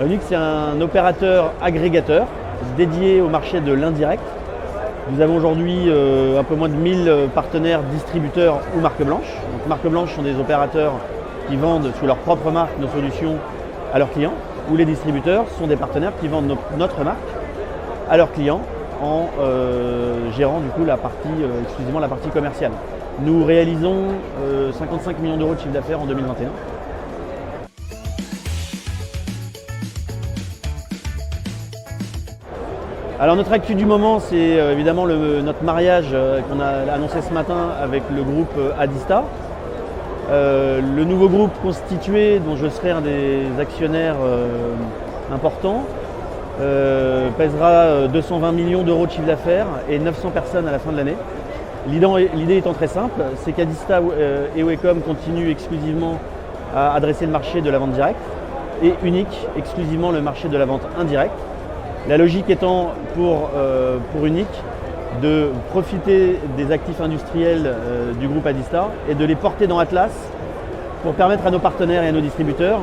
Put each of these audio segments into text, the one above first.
Unique, c'est un opérateur agrégateur dédié au marché de l'indirect. Nous avons aujourd'hui un peu moins de 1000 partenaires distributeurs ou marque blanche. Donc, marque blanche sont des opérateurs qui vendent sous leur propre marque nos solutions à leurs clients, ou les distributeurs sont des partenaires qui vendent notre marque à leurs clients en gérant du coup exclusivement la partie commerciale. Nous réalisons 55 millions d'euros de chiffre d'affaires en 2021. Alors notre actu du moment, c'est évidemment notre mariage qu'on a annoncé ce matin avec le groupe Adista. Le nouveau groupe constitué, dont je serai un des actionnaires importants, pèsera 220 millions d'euros de chiffre d'affaires et 900 personnes à la fin de l'année. L'idée étant très simple, c'est qu'Adista et Wacom continuent exclusivement à adresser le marché de la vente directe et Unique exclusivement le marché de la vente indirecte. La logique étant pour Unique de profiter des actifs industriels du groupe Adista et de les porter dans Atlas pour permettre à nos partenaires et à nos distributeurs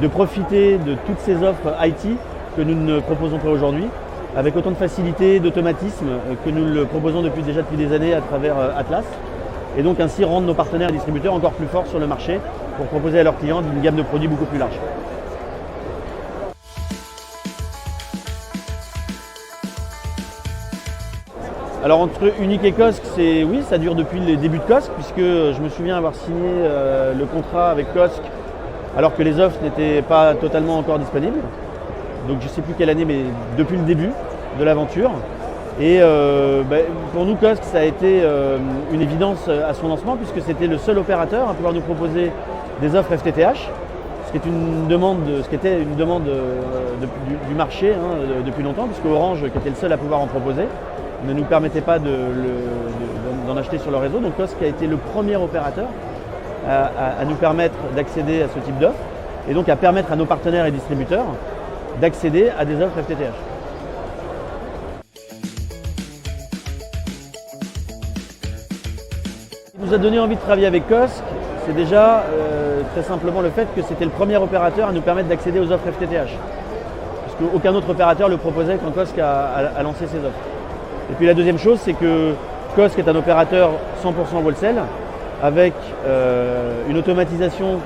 de profiter de toutes ces offres IT que nous ne proposons pas aujourd'hui, avec autant de facilité, d'automatisme que nous le proposons depuis des années à travers Atlas, et donc ainsi rendre nos partenaires et distributeurs encore plus forts sur le marché pour proposer à leurs clients une gamme de produits beaucoup plus large. Alors entre Unique et Cosc, oui, ça dure depuis le début de Cosc, puisque je me souviens avoir signé le contrat avec Cosc alors que les offres n'étaient pas totalement encore disponibles. Donc je ne sais plus quelle année, mais depuis le début de l'aventure. Et pour nous, Cosc, ça a été une évidence à son lancement, puisque c'était le seul opérateur à pouvoir nous proposer des offres FTTH, ce qui était une demande du marché depuis longtemps, puisque Orange, qui était le seul à pouvoir en proposer, ne nous permettait pas d'en acheter sur le réseau. Donc Cosc a été le premier opérateur à nous permettre d'accéder à ce type d'offres et donc à permettre à nos partenaires et distributeurs d'accéder à des offres FTTH. Ce qui nous a donné envie de travailler avec Cosc, c'est déjà très simplement le fait que c'était le premier opérateur à nous permettre d'accéder aux offres FTTH. Parce qu'aucun autre opérateur le proposait quand Cosc a lancé ses offres. Et puis la deuxième chose, c'est que Cosc est un opérateur 100% wholesale avec une automatisation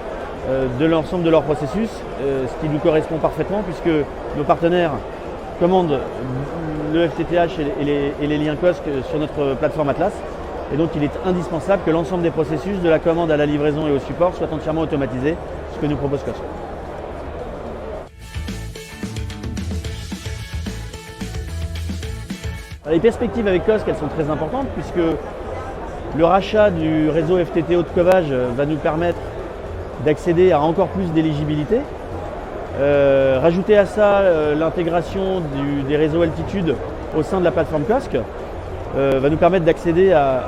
de l'ensemble de leur processus, ce qui nous correspond parfaitement puisque nos partenaires commandent le FTTH et les liens Cosc sur notre plateforme Atlas. Et donc il est indispensable que l'ensemble des processus, de la commande à la livraison et au support, soient entièrement automatisés, ce que nous propose Cosc. Les perspectives avec Cosc, elles sont très importantes puisque le rachat du réseau FTTO de Covage va nous permettre d'accéder à encore plus d'éligibilité. Rajouter à ça l'intégration des réseaux Altitude au sein de la plateforme Cosc va nous permettre d'accéder à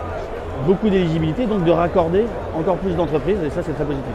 beaucoup d'éligibilité, donc de raccorder encore plus d'entreprises et ça c'est très positif.